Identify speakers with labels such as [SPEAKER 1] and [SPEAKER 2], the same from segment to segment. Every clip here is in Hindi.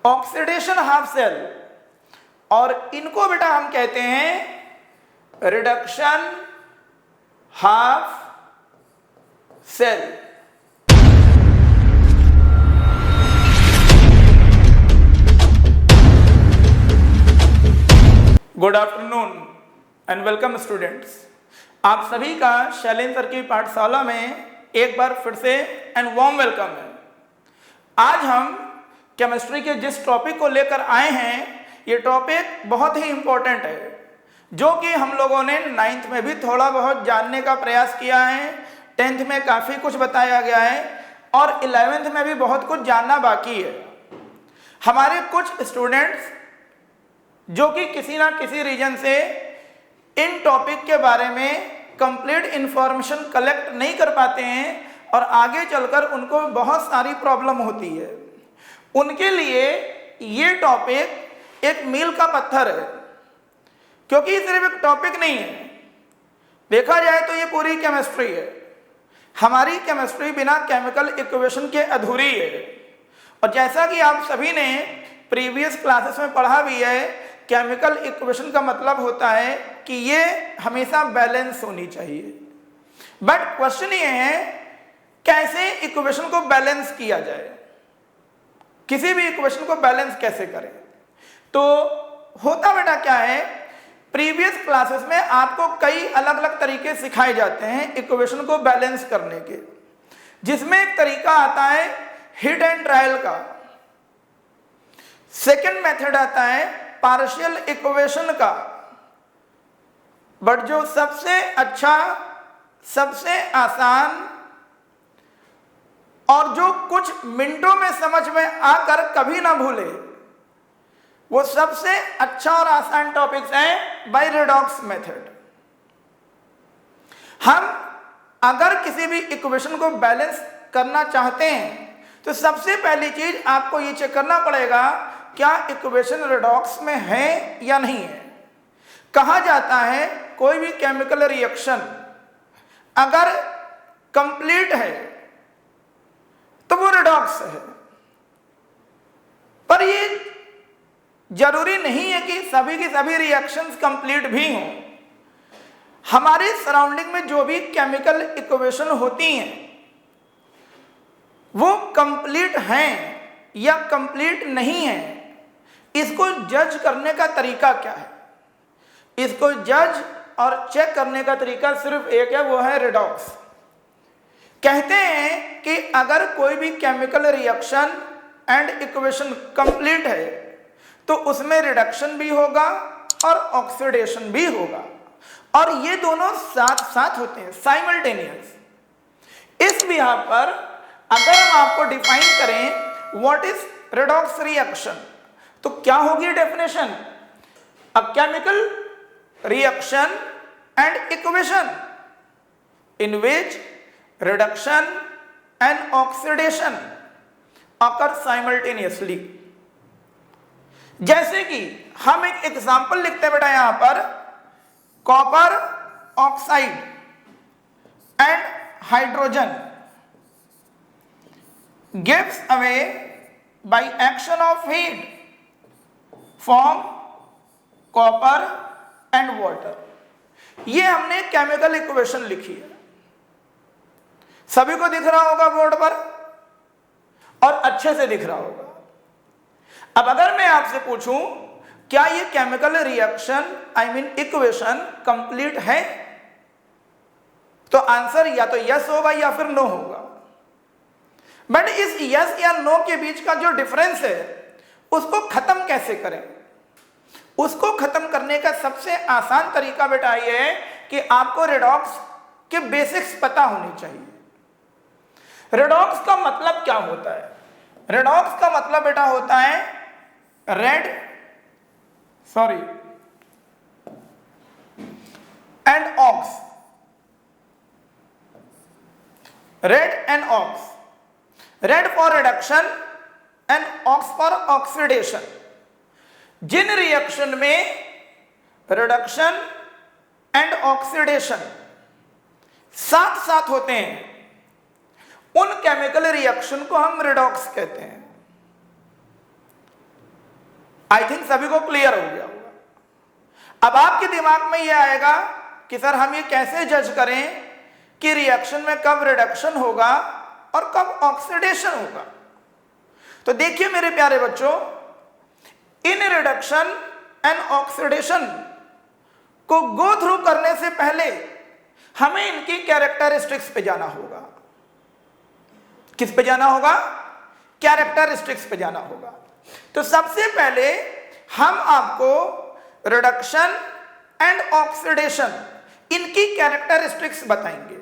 [SPEAKER 1] ऑक्सीडेशन हाफ सेल, और इनको बेटा हम कहते हैं reduction half cell. Good afternoon and welcome students. आप सभी का शैलेंद्र सर की पाठशाला में एक बार फिर से एंड वार्म वेलकम है। आज हम केमिस्ट्री के जिस टॉपिक को लेकर आए हैं, ये टॉपिक बहुत ही इंपॉर्टेंट है, जो कि हम लोगों ने 9th में भी थोड़ा बहुत जानने का प्रयास किया है, 10th में काफ़ी कुछ बताया गया है और 11th में भी बहुत कुछ जानना बाकी है। हमारे कुछ स्टूडेंट्स जो कि किसी ना किसी रीजन से इन टॉपिक के बारे में कंप्लीट इंफॉर्मेशन कलेक्ट नहीं कर पाते हैं और आगे चलकर उनको बहुत सारी प्रॉब्लम होती है, उनके लिए ये टॉपिक एक मील का पत्थर है, क्योंकि ये सिर्फ एक टॉपिक नहीं है। देखा जाए तो ये पूरी केमिस्ट्री है। हमारी केमिस्ट्री बिना केमिकल इक्वेशन के अधूरी है। और जैसा कि आप सभी ने प्रीवियस क्लासेस में पढ़ा भी है, केमिकल इक्वेशन का मतलब होता है कि ये हमेशा बैलेंस होनी चाहिए। बट क्वेश्चन ये है, कैसे इक्वेशन को बैलेंस किया जाए, किसी भी इक्वेशन को बैलेंस कैसे करें। तो होता बेटा क्या है, प्रीवियस क्लासेस में आपको कई अलग अलग तरीके सिखाए जाते हैं इक्वेशन को बैलेंस करने के, जिसमें एक तरीका आता है हिट एंड ट्रायल का, सेकेंड मेथड आता है पार्शियल इक्वेशन का, बट जो सबसे अच्छा, सबसे आसान और जो कुछ मिनटों में समझ में आकर कभी ना भूले, वो सबसे अच्छा और आसान टॉपिक्स है बाय रेडॉक्स मेथड। हम अगर किसी भी इक्वेशन को बैलेंस करना चाहते हैं तो सबसे पहली चीज आपको ये चेक करना पड़ेगा, क्या इक्वेशन रेडॉक्स में है या नहीं है। कहा जाता है कोई भी केमिकल रिएक्शन अगर कंप्लीट है तो वो रेडॉक्स है, पर ये जरूरी नहीं है कि सभी की सभी रिएक्शंस कंप्लीट भी हों। हमारे सराउंडिंग में जो भी केमिकल इक्वेशन होती हैं वो कंप्लीट हैं या कंप्लीट नहीं है, इसको जज करने का तरीका क्या है। इसको जज और चेक करने का तरीका सिर्फ एक है, वो है रेडॉक्स। कहते हैं कि अगर कोई भी chemical reaction and equation complete है तो उसमें रिडक्शन भी होगा और ऑक्सीडेशन भी होगा, और ये दोनों साथ साथ होते हैं, साइमल्टेनियस। इस बिहाफ पर अगर हम आपको डिफाइन करें व्हाट इज रेडॉक्स रिएक्शन, तो क्या होगी definition? A chemical reaction and equation in which reduction and oxidation occur simultaneously। जैसे कि हम एक एग्जांपल लिखते हैं बेटा यहां पर, copper oxide and hydrogen gives away by action of heat form copper and water। ये हमने केमिकल इक्वेशन लिखी है, सभी को दिख रहा होगा बोर्ड पर और अच्छे से दिख रहा होगा। अब अगर मैं आपसे पूछूं क्या ये chemical reaction I mean equation complete है, तो आंसर या तो यस होगा या फिर नो होगा। बट इस यस या नो के बीच का जो डिफरेंस है उसको खत्म कैसे करें? उसको खत्म करने का सबसे आसान तरीका बेटा ये है कि आपको रेडॉक्स के बेसिक्स पता होनी चाहिए। रेडॉक्स का मतलब क्या होता है? रेडॉक्स का मतलब बेटा होता है and ox, red and ox, red for reduction and ox for oxidation. जिन रिएक्शन में रिडक्शन एंड ऑक्सीडेशन साथ साथ होते हैं उन केमिकल रिएक्शन को हम रेडॉक्स कहते हैं। आई थिंक सभी को क्लियर हो गया होगा। अब आपके दिमाग में यह आएगा कि सर हम ये कैसे जज करें कि रिएक्शन में कब रिडक्शन होगा और कब ऑक्सीडेशन होगा। तो देखिए मेरे प्यारे बच्चों, इन रिडक्शन एंड ऑक्सीडेशन को गो थ्रू करने से पहले हमें इनकी कैरेक्टरिस्टिक्स पे जाना होगा। किस पे जाना होगा? कैरेक्टरिस्टिक्स पे जाना होगा। तो सबसे पहले हम आपको रिडक्शन एंड ऑक्सीडेशन इनकी कैरेक्टरिस्टिक्स बताएंगे,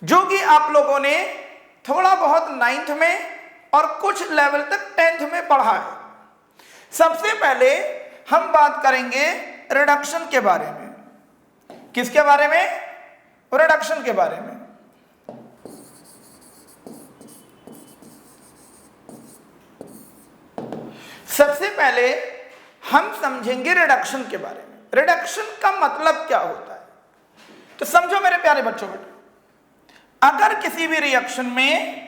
[SPEAKER 1] जो कि आप लोगों ने थोड़ा बहुत 9th में और कुछ लेवल तक 10th में पढ़ा है। सबसे पहले हम बात करेंगे रिडक्शन के बारे में। किसके बारे में? रिडक्शन के बारे में। सबसे पहले हम समझेंगे रिडक्शन के बारे में। रिडक्शन का मतलब क्या होता है? तो समझो मेरे प्यारे बच्चों, अगर किसी भी रिएक्शन में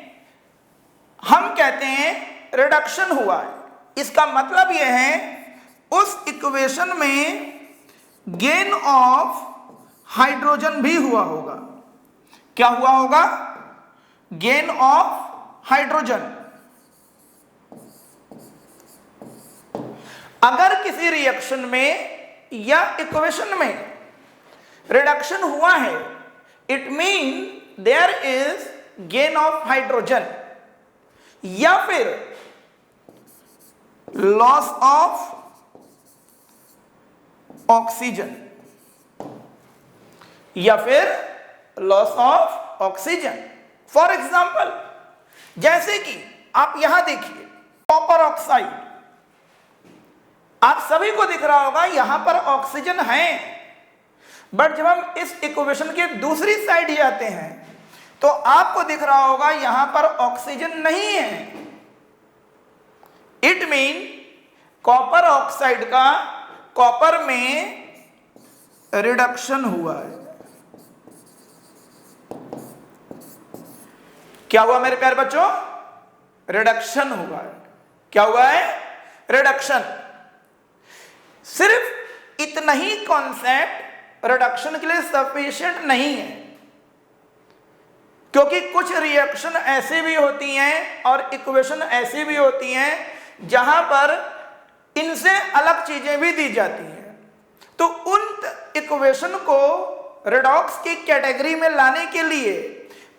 [SPEAKER 1] हम कहते हैं रिडक्शन हुआ है, इसका मतलब यह है उस इक्वेशन में गेन ऑफ हाइड्रोजन भी हुआ होगा। क्या हुआ होगा? Gain of hydrogen. अगर किसी रिएक्शन में या इक्वेशन में रिडक्शन हुआ है, it mean there is gain of hydrogen या फिर लॉस ऑफ ऑक्सीजन, या फिर loss of oxygen. For example, जैसे कि आप यहां देखिए कॉपर ऑक्साइड, आप सभी को दिख रहा होगा यहां पर ऑक्सीजन है, बट जब हम इस इक्वेशन के दूसरी साइड जाते हैं तो आपको दिख रहा होगा यहां पर ऑक्सीजन नहीं है। इट मीन कॉपर ऑक्साइड का कॉपर में रिडक्शन हुआ है। क्या हुआ मेरे प्यारे बच्चों? रिडक्शन हुआ है। क्या हुआ है? रिडक्शन। सिर्फ इतना ही कॉन्सेप्ट रिडक्शन के लिए सफिशिएंट नहीं है, क्योंकि कुछ रिएक्शन ऐसी भी होती हैं और इक्वेशन ऐसी भी होती हैं जहां पर इनसे अलग चीजें भी दी जाती हैं। तो उन इक्वेशन को रिडॉक्स की कैटेगरी में लाने के लिए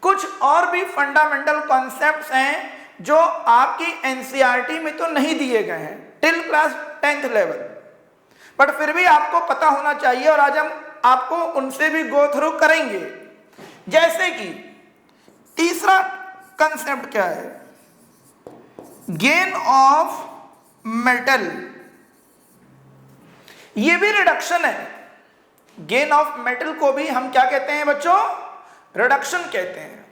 [SPEAKER 1] कुछ और भी फंडामेंटल कॉन्सेप्ट्स हैं जो आपकी एनसीईआरटी में तो नहीं दिए गए हैं till class 10th level, but फिर भी आपको पता होना चाहिए और आज हम आपको उनसे भी गो थ्रू करेंगे। जैसे कि तीसरा कंसेप्ट क्या है? Gain of metal. ये भी रिडक्शन है। गेन ऑफ मेटल को भी हम क्या कहते हैं बच्चों? रिडक्शन कहते हैं।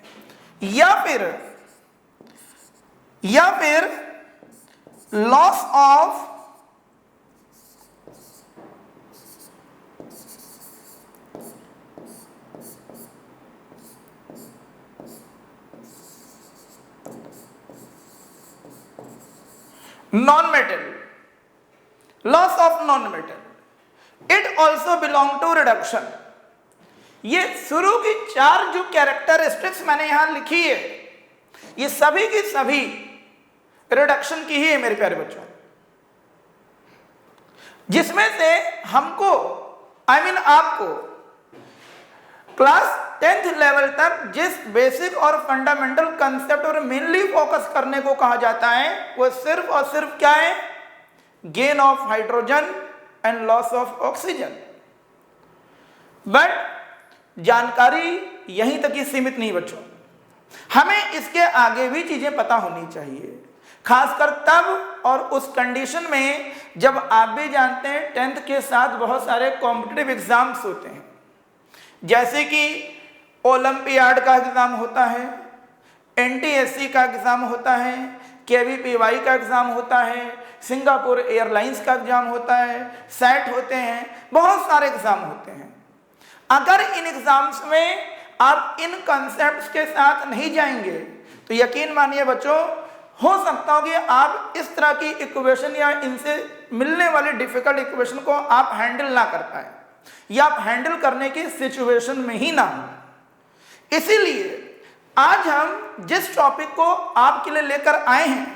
[SPEAKER 1] या फिर loss of non metal, loss of non metal, it also belong to reduction. ये शुरू की 4 जो कैरेक्टरिस्टिक्स मैंने यहां लिखी है, ये सभी की सभी रिडक्शन की ही है मेरे प्यारे बच्चों, जिसमें से हमको आपको क्लास 10th लेवल तक जिस बेसिक और फंडामेंटल कंसेप्ट और मेनली फोकस करने को कहा जाता है वो सिर्फ और सिर्फ क्या है? Gain of hydrogen and loss of oxygen. But जानकारी यहीं तक ही सीमित नहीं बच्चों, हमें इसके आगे भी चीजें पता होनी चाहिए, खासकर तब और उस कंडीशन में जब आप भी जानते हैं 10th के साथ बहुत सारे कॉम्पिटिटिव एग्जाम्स होते हैं, जैसे कि ओलंपियाड का एग्जाम होता है, NTSC का एग्जाम होता है, KVPY का एग्जाम होता है, सिंगापुर एयरलाइंस का एग्जाम होता है, सेट होते हैं, बहुत सारे एग्जाम होते हैं। अगर इन एग्जाम्स में आप इन कॉन्सेप्ट्स के साथ नहीं जाएंगे तो यकीन मानिए बच्चों हो सकता हो कि आप इस तरह की इक्वेशन या इनसे मिलने वाली डिफिकल्ट इक्वेशन को आप हैंडल ना कर पाए या आप हैंडल करने की सिचुएशन में ही ना हो। इसीलिए आज हम जिस टॉपिक को आपके लिए लेकर आए हैं,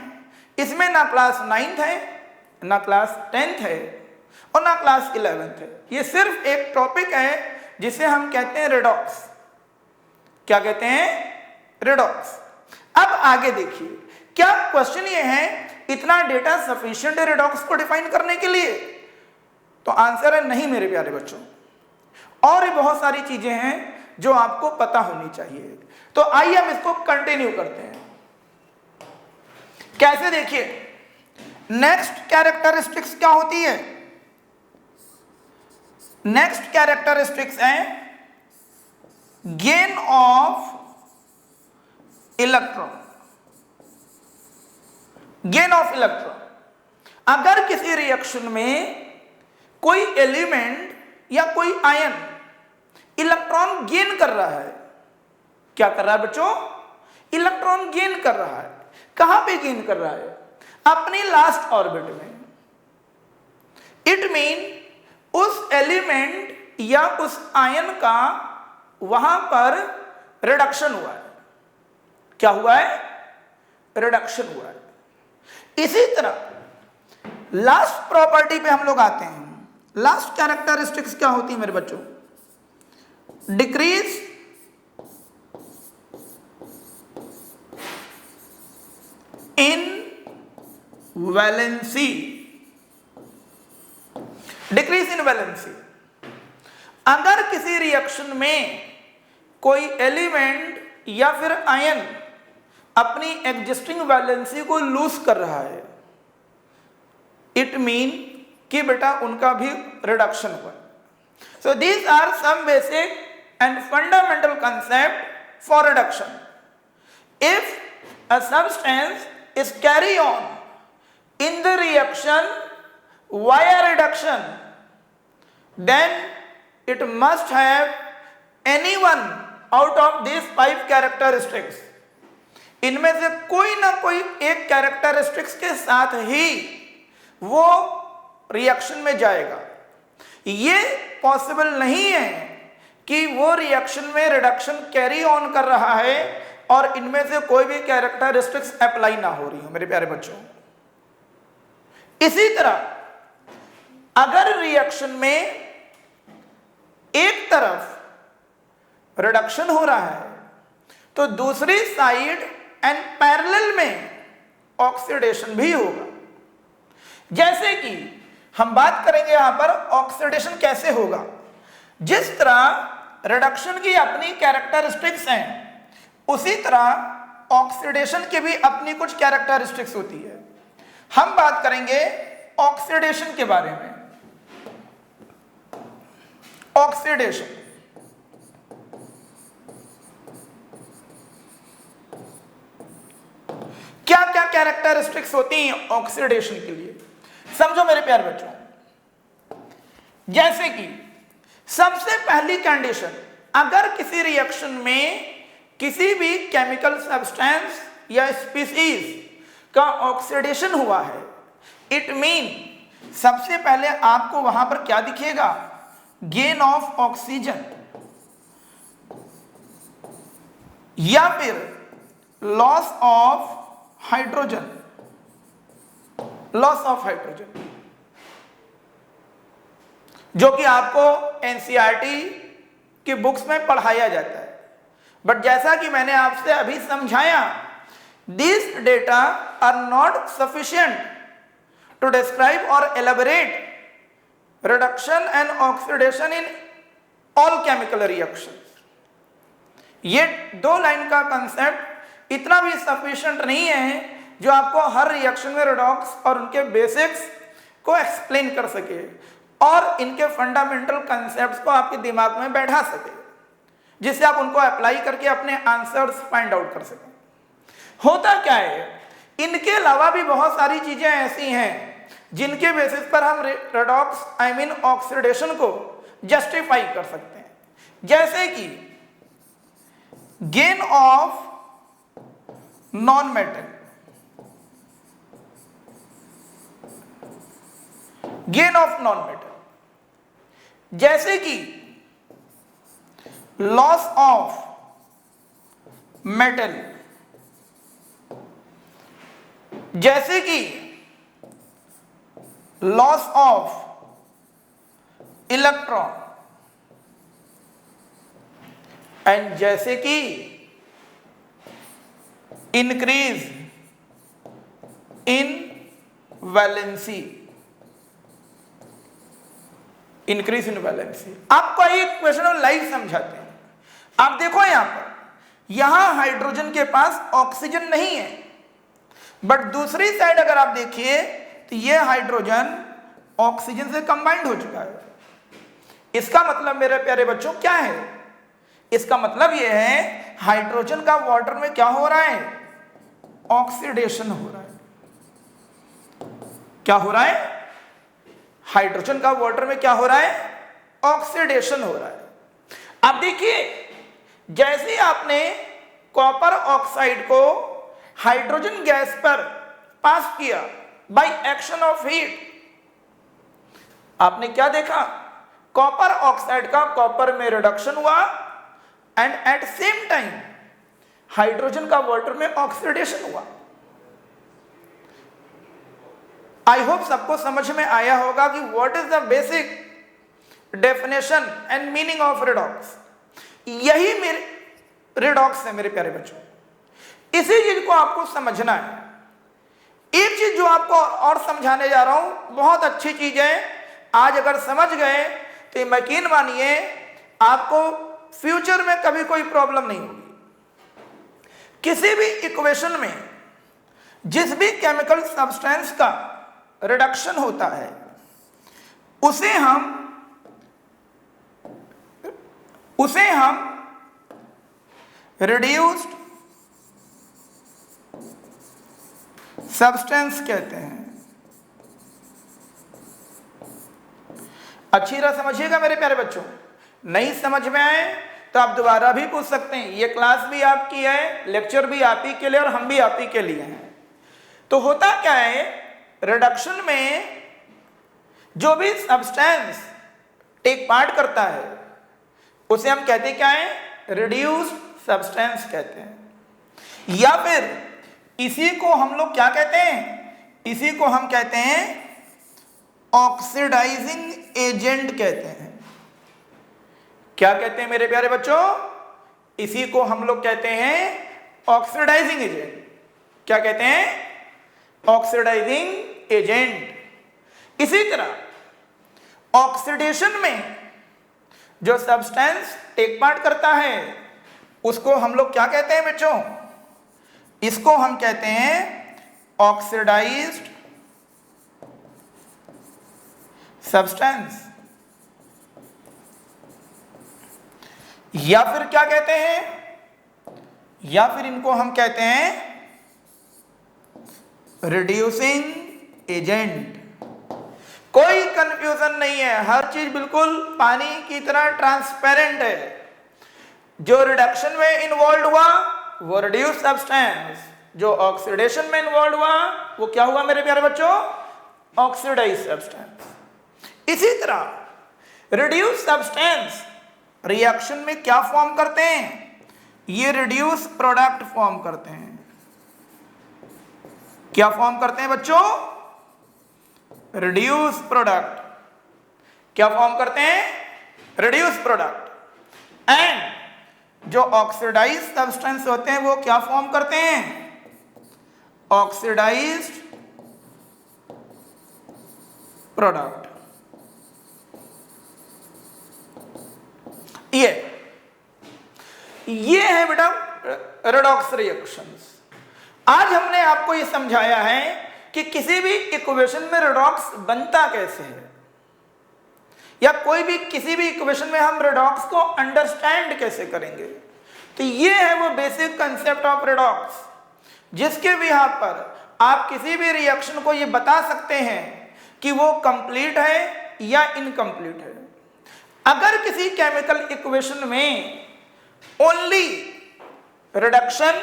[SPEAKER 1] इसमें ना क्लास 9th है, ना क्लास 10th है और ना क्लास 11th है। ये सिर्फ एक टॉपिक है जिसे हम कहते हैं रेडॉक्स। क्या कहते हैं? रेडॉक्स। अब आगे देखिए, क्या क्वेश्चन ये है इतना डेटा सफिशिएंट है रेडॉक्स को डिफाइन करने के लिए? तो आंसर है नहीं मेरे प्यारे बच्चों, और भी बहुत सारी चीजें हैं जो आपको पता होनी चाहिए। तो आइए हम इसको कंटिन्यू करते हैं। कैसे? देखिए, नेक्स्ट कैरेक्टरिस्टिक्स क्या होती है? नेक्स्ट कैरेक्टरिस्टिक्स है gain of electron. Gain of electron. अगर किसी रिएक्शन में कोई एलिमेंट या कोई आयन इलेक्ट्रॉन गेन कर रहा है, क्या कर रहा है बच्चों? इलेक्ट्रॉन गेन कर रहा है। कहां पे गेन कर रहा है? अपनी लास्ट ऑर्बिट में। इट मीन उस एलिमेंट या उस आयन का वहां पर रिडक्शन हुआ है। क्या हुआ है? रिडक्शन हुआ है। इसी तरह लास्ट प्रॉपर्टी पे हम लोग आते हैं। लास्ट कैरेक्टरिस्टिक्स क्या होती है मेरे बच्चों? Decrease in valency. Decrease in valency. अगर किसी रिएक्शन में कोई एलिमेंट या फिर आयन अपनी एग्जिस्टिंग वैलेंसी को लूज कर रहा है, इट मीन कि बेटा उनका भी रिडक्शन हुआ। So these are some basic and fundamental concept for reduction. If a substance is carry on in the reaction via reduction, then it must have any one out of these 5 characteristics. इनमें से कोई ना कोई एक कैरेक्टरिस्टिक्स के साथ ही वो रिएक्शन में जाएगा। ये पॉसिबल नहीं है कि वो रिएक्शन में रिडक्शन कैरी ऑन कर रहा है और इनमें से कोई भी कैरेक्टरिस्टिक्स अप्लाई ना हो रही हो मेरे प्यारे बच्चों। इसी तरह अगर रिएक्शन में एक तरफ रिडक्शन हो रहा है तो दूसरी साइड एंड पैरेलल में ऑक्सीडेशन भी होगा। जैसे कि हम बात करेंगे यहां पर ऑक्सीडेशन कैसे होगा। जिस तरह रिडक्शन की अपनी कैरेक्टरिस्टिक्स हैं, उसी तरह ऑक्सीडेशन की भी अपनी कुछ कैरेक्टरिस्टिक्स होती है। हम बात करेंगे ऑक्सीडेशन के बारे में। ऑक्सीडेशन क्या क्या कैरेक्टरिस्टिक्स होती हैं ऑक्सीडेशन के लिए? समझो मेरे प्यारे बच्चों। जैसे कि सबसे पहली कंडीशन, अगर किसी रिएक्शन में किसी भी केमिकल सब्सटेंस या स्पीसीज का ऑक्सीडेशन हुआ है, इट मीन सबसे पहले आपको वहां पर क्या दिखेगा? गेन ऑफ ऑक्सीजन या फिर loss of hydrogen. Loss of hydrogen जो कि आपको एनसीईआरटी की बुक्स में पढ़ाया जाता है। बट जैसा कि मैंने आपसे अभी समझाया, these data are not sufficient to describe or elaborate reduction and oxidation in all chemical reactions. ये 2 लाइन का कंसेप्ट इतना भी सफिशिएंट नहीं है जो आपको हर रिएक्शन में रेडॉक्स और उनके बेसिक्स को एक्सप्लेन कर सके और इनके फंडामेंटल कंसेप्ट्स को आपके दिमाग में बैठा सके, जिससे आप उनको अप्लाई करके अपने आंसर्स फाइंड आउट कर सकें। होता क्या है, इनके अलावा भी बहुत सारी चीजें ऐसी हैं जिनके बेसिस पर हम रेडॉक्स आई मीन ऑक्सीडेशन को जस्टिफाई कर सकते हैं। जैसे कि gain of non metal. Gain of non metal, जैसे कि लॉस ऑफ मेटल, जैसे कि लॉस ऑफ इलेक्ट्रॉन, एंड जैसे कि increase in valency, increase in valency. आपको एक क्वेश्चन लाइव समझाते हैं। आप देखो यहां पर, यहां हाइड्रोजन के पास ऑक्सीजन नहीं है, बट दूसरी साइड अगर आप देखिए तो यह हाइड्रोजन ऑक्सीजन से कंबाइंड हो चुका है। इसका मतलब मेरे प्यारे बच्चों क्या है? इसका मतलब यह है हाइड्रोजन का वाटर में क्या हो रहा है? ऑक्सीडेशन हो रहा है। क्या हो रहा है? हाइड्रोजन का वाटर में क्या हो रहा है? ऑक्सीडेशन हो रहा है। अब देखिए, जैसे आपने कॉपर ऑक्साइड को हाइड्रोजन गैस पर पास किया बाय एक्शन ऑफ हीट, आपने क्या देखा? कॉपर ऑक्साइड का कॉपर में रिडक्शन हुआ and at same time hydrogen का वाटर में ऑक्सीडेशन हुआ। आई होप सबको समझ में आया होगा कि what is the basic definition and meaning of redox. यही मेरे रिडॉक्स है मेरे प्यारे बच्चों। इसी चीज को आपको समझना है। एक चीज जो आपको और समझाने जा रहा हूं, बहुत अच्छी चीज है। आज अगर समझ गए तो यकीन मानिए आपको फ्यूचर में कभी कोई प्रॉब्लम नहीं होगी। किसी भी इक्वेशन में जिस भी केमिकल सब्सटेंस का रिडक्शन होता है उसे हम रिड्यूस्ड सब्सटेंस कहते हैं। अच्छी तरह समझिएगा मेरे प्यारे बच्चों। नहीं समझ में आए तो आप दोबारा भी पूछ सकते हैं। ये क्लास भी आपकी है, लेक्चर भी आप ही के लिए और हम भी आप ही के लिए हैं। तो होता क्या है, रिडक्शन में जो भी सब्सटेंस टेक पार्ट करता है उसे हम कहते क्या है? रिड्यूस्ड सब्सटेंस कहते हैं। या फिर इसी को हम लोग क्या कहते हैं? इसी को हम कहते हैं ऑक्सीडाइजिंग एजेंट कहते हैं। क्या कहते हैं मेरे प्यारे बच्चों? इसी को हम लोग कहते हैं ऑक्सीडाइजिंग एजेंट। क्या कहते हैं? Oxidising agent. इसी तरह ऑक्सीडेशन में जो सब्सटेंस टेक पार्ट करता है उसको हम लोग क्या कहते हैं बच्चों? इसको हम कहते हैं ऑक्सीडाइज्ड सब्सटेंस। या फिर क्या कहते हैं? या फिर इनको हम कहते हैं रिड्यूसिंग एजेंट। कोई कंफ्यूजन नहीं है, हर चीज बिल्कुल पानी की तरह ट्रांसपेरेंट है। जो रिडक्शन में इन्वॉल्व हुआ वो रिड्यूस सब्सटेंस, जो ऑक्सीडेशन में इन्वॉल्व हुआ वो क्या हुआ मेरे प्यारे बच्चों? Oxidised substance. इसी तरह रिड्यूस सब्सटेंस रिएक्शन में क्या फॉर्म करते हैं? ये रिड्यूस प्रोडक्ट फॉर्म करते हैं। क्या फॉर्म करते हैं बच्चों? Reduce product. क्या फॉर्म करते हैं? Reduce product. एंड जो ऑक्सीडाइज्ड सब्सटेंस होते हैं वो क्या फॉर्म करते हैं? Oxidised product. ये है बेटा रेडॉक्स रिएक्शंस। आज हमने आपको ये समझाया है कि किसी भी इक्वेशन में रेडॉक्स बनता कैसे है, या कोई भी किसी भी इक्वेशन में हम रेडॉक्स को अंडरस्टैंड कैसे करेंगे। तो ये है वो बेसिक कंसेप्ट ऑफ रेडॉक्स, जिसके बिहाफ पर आप किसी भी रिएक्शन को ये बता सकते हैं कि वो कंप्लीट है या इनकम्प्लीट है। अगर किसी केमिकल इक्वेशन में ओनली रिडक्शन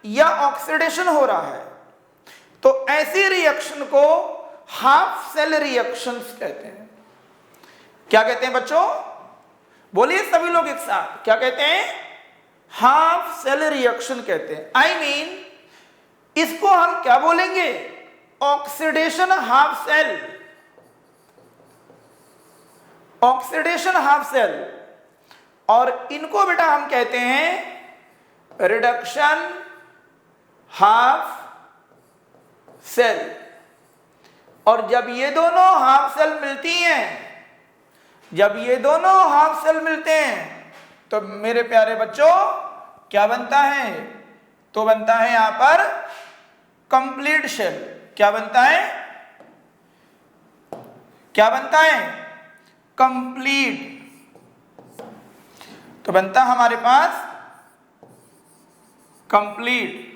[SPEAKER 1] या ऑक्सीडेशन हो रहा है तो ऐसी रिएक्शन को हाफ सेल रिएक्शंस कहते हैं। क्या कहते हैं बच्चों? बोलिए सभी लोग एक साथ, क्या कहते हैं? हाफ सेल रिएक्शन कहते हैं। आई मीन इसको हम क्या बोलेंगे? Oxidation half cell, oxidation half cell. और इनको बेटा हम कहते हैं रिडक्शन हाफ सेल। और जब ये दोनों हाफ सेल मिलती हैं, जब ये दोनों हाफ सेल मिलते हैं तो मेरे प्यारे बच्चों क्या बनता है? तो बनता है यहां पर कंप्लीट शेल। क्या बनता है? क्या बनता है? कंप्लीट। तो बनता हमारे पास कंप्लीट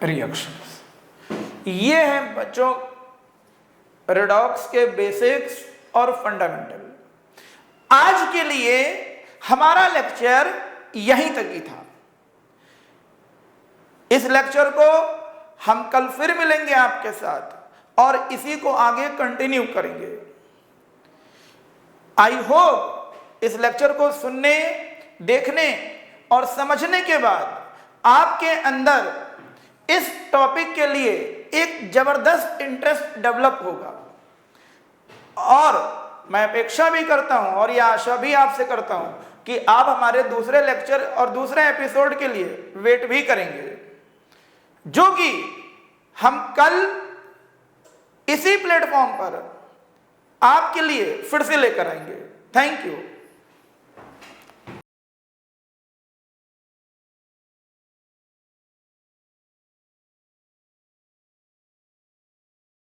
[SPEAKER 1] रिएक्शंस। ये हैं बच्चों रेडॉक्स के बेसिक्स और फंडामेंटल। आज के लिए हमारा लेक्चर यहीं तक ही था। इस लेक्चर को हम कल फिर मिलेंगे आपके साथ और इसी को आगे कंटिन्यू करेंगे। आई होप इस लेक्चर को सुनने, देखने और समझने के बाद आपके अंदर इस टॉपिक के लिए एक जबरदस्त इंटरेस्ट डेवलप होगा। और मैं अपेक्षा भी करता हूं और यह आशा भी आपसे करता हूं कि आप हमारे दूसरे लेक्चर और दूसरे एपिसोड के लिए वेट भी करेंगे, जो कि हम कल इसी प्लेटफॉर्म पर आपके लिए फिर से लेकर आएंगे। Thank you.